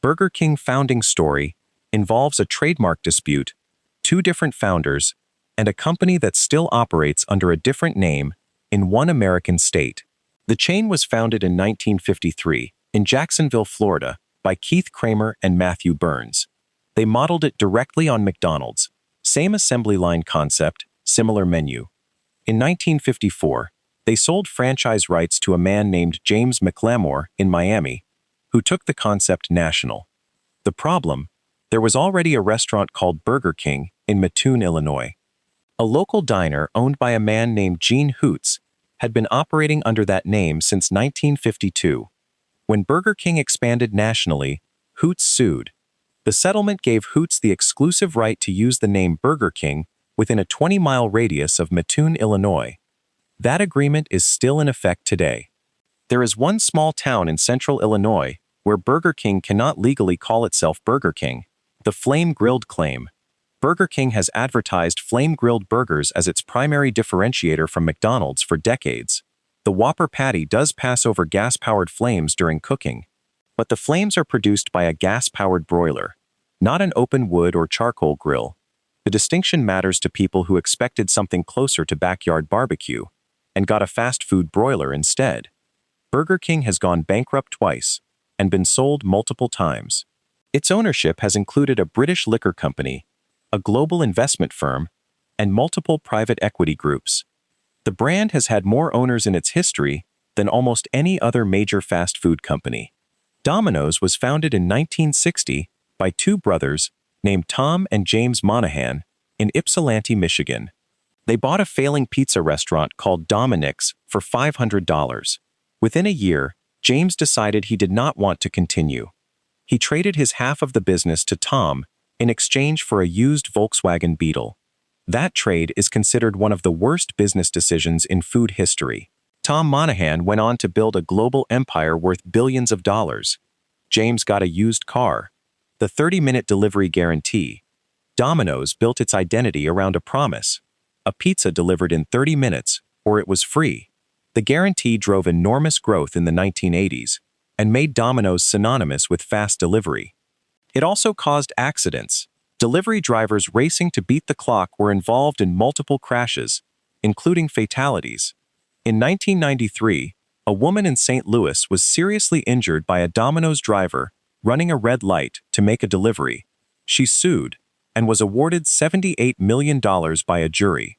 Burger King founding story involves a trademark dispute, two different founders, and a company that still operates under a different name in one American state. The chain was founded in 1953 in Jacksonville, Florida, by Keith Kramer and Matthew Burns. They modeled it directly on McDonald's. Same assembly line concept, similar menu. In 1954, they sold franchise rights to a man named James McLamore in Miami, who took the concept national. The problem? There was already a restaurant called Burger King in Mattoon, Illinois. A local diner owned by a man named Gene Hoots had been operating under that name since 1952. When Burger King expanded nationally, Hoots sued. The settlement gave Hoots the exclusive right to use the name Burger King within a 20-mile radius of Mattoon, Illinois. That agreement is still in effect today. There is one small town in central Illinois where Burger King cannot legally call itself Burger King, the flame-grilled claim. Burger King has advertised flame-grilled burgers as its primary differentiator from McDonald's for decades. The Whopper patty does pass over gas-powered flames during cooking, but the flames are produced by a gas-powered broiler, not an open wood or charcoal grill. The distinction matters to people who expected something closer to backyard barbecue and got a fast food broiler instead. Burger King has gone bankrupt twice and been sold multiple times. Its ownership has included a British liquor company, a global investment firm, and multiple private equity groups. The brand has had more owners in its history than almost any other major fast food company. Domino's was founded in 1960 by two brothers named Tom and James Monahan in Ypsilanti, Michigan. They bought a failing pizza restaurant called DOMINO'S for $500. Within a year, James decided he did not want to continue. He traded his half of the business to Tom in exchange for a used Volkswagen Beetle. That trade is considered one of the worst business decisions in food history. Tom Monahan went on to build a global empire worth billions of dollars. James got a used car. The 30-minute delivery guarantee. Domino's built its identity around a promise. A pizza delivered in 30 minutes, or it was free. The guarantee drove enormous growth in the 1980s and made Domino's synonymous with fast delivery. It also caused accidents. Delivery drivers racing to beat the clock were involved in multiple crashes, including fatalities. In 1993, a woman in St. Louis was seriously injured by a Domino's driver running a red light to make a delivery. She sued and was awarded $78 million by a jury.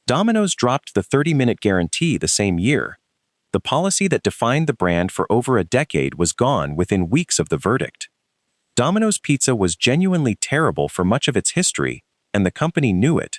Domino's dropped the 30-minute guarantee the same year. The policy that defined the brand for over a decade was gone within weeks of the verdict. Domino's Pizza was genuinely terrible for much of its history, and the company knew it.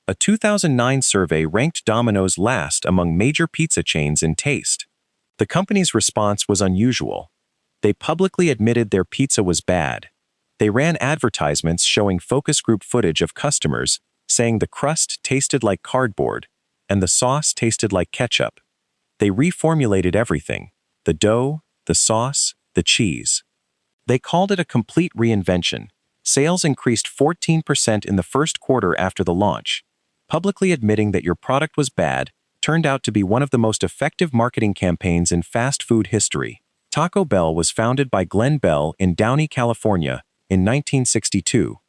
A 2009 survey ranked Domino's last among major pizza chains in taste. The company's response was unusual. They publicly admitted their pizza was bad. They ran advertisements showing focus group footage of customers saying the crust tasted like cardboard and the sauce tasted like ketchup. They reformulated everything: the dough, the sauce, the cheese. They called it a complete reinvention. Sales increased 14% in the first quarter after the launch. Publicly admitting that your product was bad turned out to be one of the most effective marketing campaigns in fast food history. Taco Bell was founded by Glenn Bell in Downey, California, in 1962.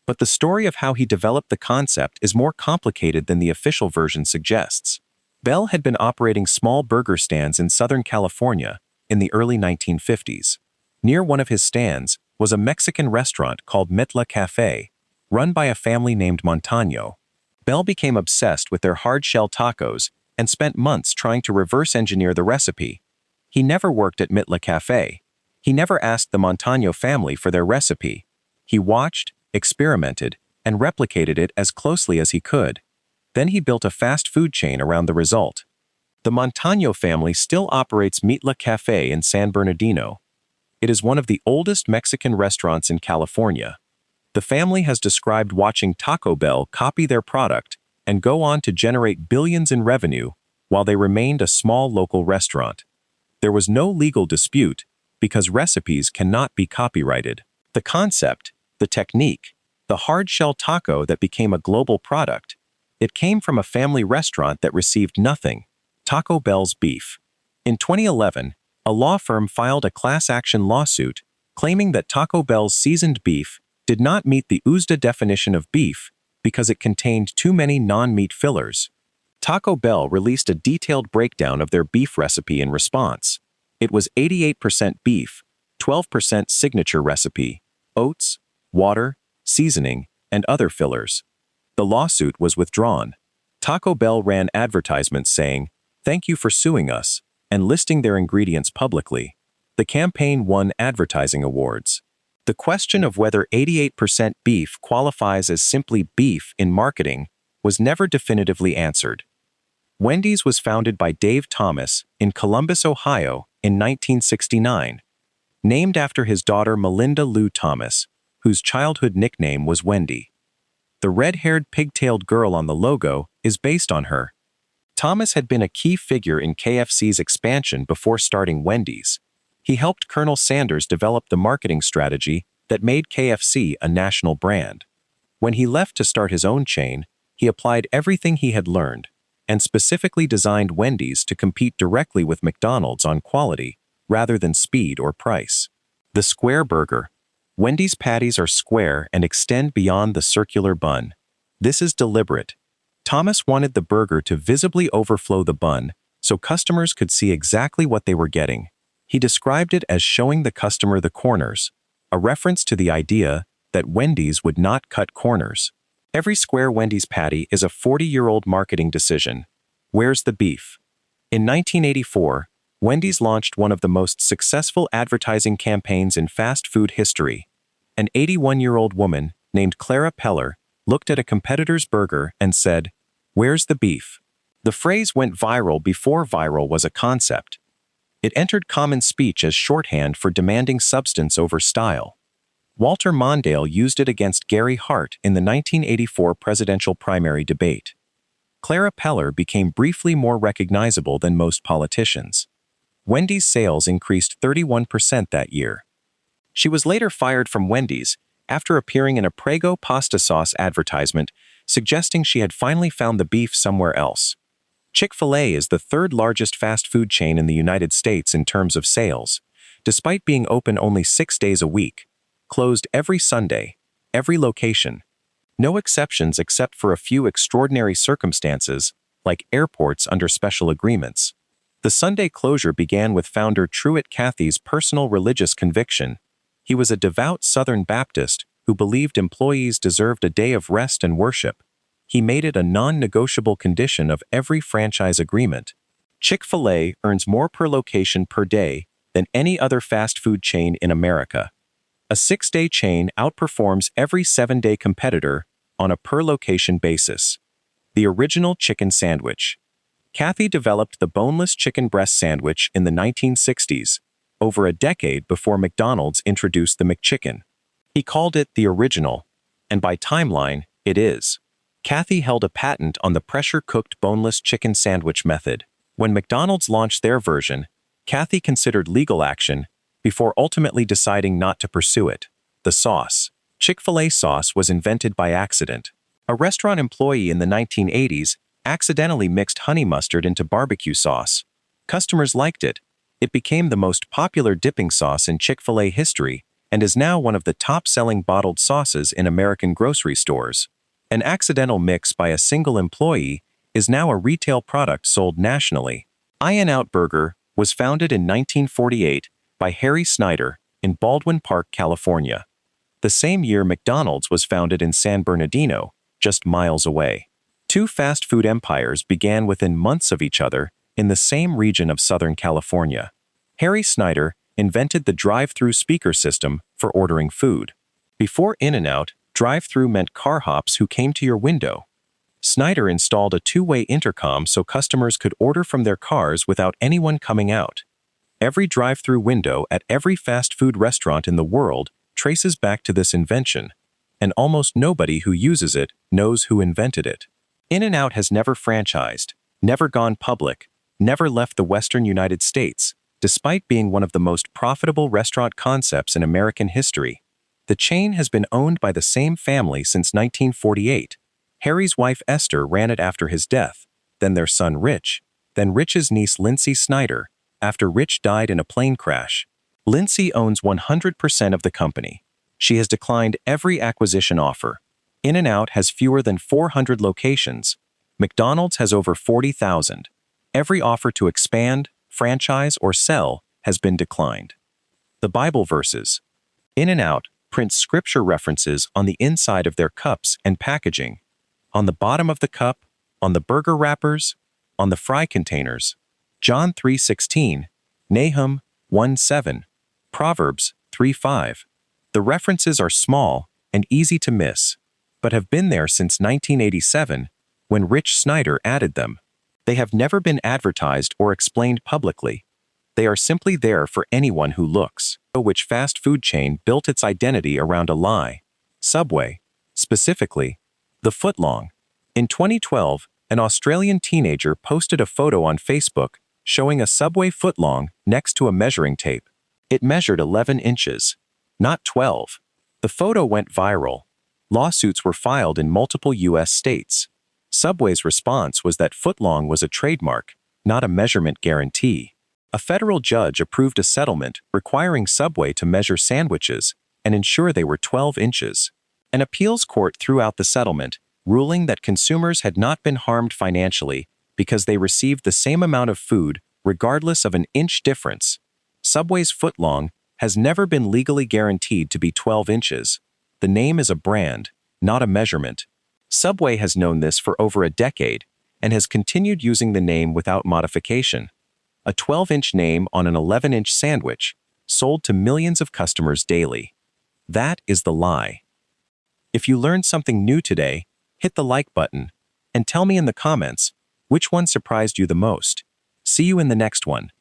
But the story of how he developed the concept is more complicated than the official version suggests. Bell had been operating small burger stands in Southern California in the early 1950s. Near one of his stands was a Mexican restaurant called Mitla Cafe, run by a family named Montano. Bell became obsessed with their hard-shell tacos and spent months trying to reverse-engineer the recipe. He never worked at Mitla Cafe. He never asked the Montano family for their recipe. He watched, experimented, and replicated it as closely as he could. Then he built a fast food chain around the result. The Montano family still operates Mitla Cafe in San Bernardino. It is one of the oldest Mexican restaurants in California. The family has described watching Taco Bell copy their product and go on to generate billions in revenue while they remained a small local restaurant. There was no legal dispute because recipes cannot be copyrighted. The concept, the technique, the hard-shell taco that became a global product, it came from a family restaurant that received nothing: Taco Bell's beef. In 2011, a law firm filed a class action lawsuit claiming that Taco Bell's seasoned beef did not meet the USDA definition of beef because it contained too many non-meat fillers. Taco Bell released a detailed breakdown of their beef recipe in response. It was 88% beef, 12% signature recipe, oats, water, seasoning, and other fillers. The lawsuit was withdrawn. Taco Bell ran advertisements saying, "Thank you for suing us," and listing their ingredients publicly. The campaign won advertising awards. The question of whether 88% beef qualifies as simply beef in marketing was never definitively answered. Wendy's was founded by Dave Thomas in Columbus, Ohio in 1969, named after his daughter Melinda Lou Thomas, whose childhood nickname was Wendy. The red-haired pigtailed girl on the logo is based on her. Thomas had been a key figure in KFC's expansion before starting Wendy's. He helped Colonel Sanders develop the marketing strategy that made KFC a national brand. When he left to start his own chain, he applied everything he had learned, and specifically designed Wendy's to compete directly with McDonald's on quality, rather than speed or price. The square burger. Wendy's patties are square and extend beyond the circular bun. This is deliberate. Thomas wanted the burger to visibly overflow the bun, so customers could see exactly what they were getting. He described it as showing the customer the corners, a reference to the idea that Wendy's would not cut corners. Every square Wendy's patty is a 40-year-old marketing decision. Where's the beef? In 1984, Wendy's launched one of the most successful advertising campaigns in fast food history. An 81-year-old woman named Clara Peller looked at a competitor's burger and said, "Where's the beef?" The phrase went viral before viral was a concept. It entered common speech as shorthand for demanding substance over style. Walter Mondale used it against Gary Hart in the 1984 presidential primary debate. Clara Peller became briefly more recognizable than most politicians. Wendy's sales increased 31% that year. She was later fired from Wendy's after appearing in a Prego pasta sauce advertisement suggesting she had finally found the beef somewhere else. Chick-fil-A is the third largest fast food chain in the United States in terms of sales, despite being open only 6 days a week, closed every Sunday, every location. No exceptions except for a few extraordinary circumstances, like airports under special agreements. The Sunday closure began with founder Truett Cathy's personal religious conviction. He was a devout Southern Baptist who believed employees deserved a day of rest and worship. He made it a non-negotiable condition of every franchise agreement. Chick-fil-A earns more per location per day than any other fast food chain in America. A 6-day chain outperforms every 7-day competitor on a per-location basis. The original chicken sandwich. Cathy developed the boneless chicken breast sandwich in the 1960s, over a decade before McDonald's introduced the McChicken. He called it the original, and by timeline, it is. Cathy held a patent on the pressure-cooked boneless chicken sandwich method. When McDonald's launched their version, Cathy considered legal action before ultimately deciding not to pursue it. The sauce. Chick-fil-A sauce was invented by accident. A restaurant employee in the 1980s accidentally mixed honey mustard into barbecue sauce. Customers liked it. It became the most popular dipping sauce in Chick-fil-A history and is now one of the top-selling bottled sauces in American grocery stores. An accidental mix by a single employee is now a retail product sold nationally. In-N-Out Burger was founded in 1948 by Harry Snyder in Baldwin Park, California. The same year McDonald's was founded in San Bernardino, just miles away. Two fast food empires began within months of each other in the same region of Southern California. Harry Snyder invented the drive-through speaker system for ordering food. Before In-N-Out, drive-through meant car hops who came to your window. Snyder installed a two-way intercom so customers could order from their cars without anyone coming out. Every drive-through window at every fast food restaurant in the world traces back to this invention, and almost nobody who uses it knows who invented it. In-N-Out has never franchised, never gone public, never left the Western United States, despite being one of the most profitable restaurant concepts in American history. The chain has been owned by the same family since 1948. Harry's wife Esther ran it after his death, then their son Rich, then Rich's niece Lindsay Snyder, after Rich died in a plane crash. Lindsay owns 100% of the company. She has declined every acquisition offer. In-N-Out has fewer than 400 locations. McDonald's has over 40,000. Every offer to expand, franchise, or sell has been declined. The Bible verses. In-N-Out prints scripture references on the inside of their cups and packaging, on the bottom of the cup, on the burger wrappers, on the fry containers. John 3:16, Nahum 1:7, Proverbs 3:5. The references are small and easy to miss, but have been there since 1987, when Rich Snyder added them. They have never been advertised or explained publicly. They are simply there for anyone who looks. Which fast food chain built its identity around a lie? Subway. Specifically, the Footlong. In 2012, an Australian teenager posted a photo on Facebook showing a Subway footlong next to a measuring tape. It measured 11 inches, not 12. The photo went viral. Lawsuits were filed in multiple U.S. states. Subway's response was that footlong was a trademark, not a measurement guarantee. A federal judge approved a settlement requiring Subway to measure sandwiches and ensure they were 12 inches. An appeals court threw out the settlement, ruling that consumers had not been harmed financially because they received the same amount of food regardless of an inch difference. Subway's footlong has never been legally guaranteed to be 12 inches. The name is a brand, not a measurement. Subway has known this for over a decade and has continued using the name without modification. A 12-inch name on an 11-inch sandwich, sold to millions of customers daily. That is the lie. If you learned something new today, hit the like button and tell me in the comments which one surprised you the most. See you in the next one.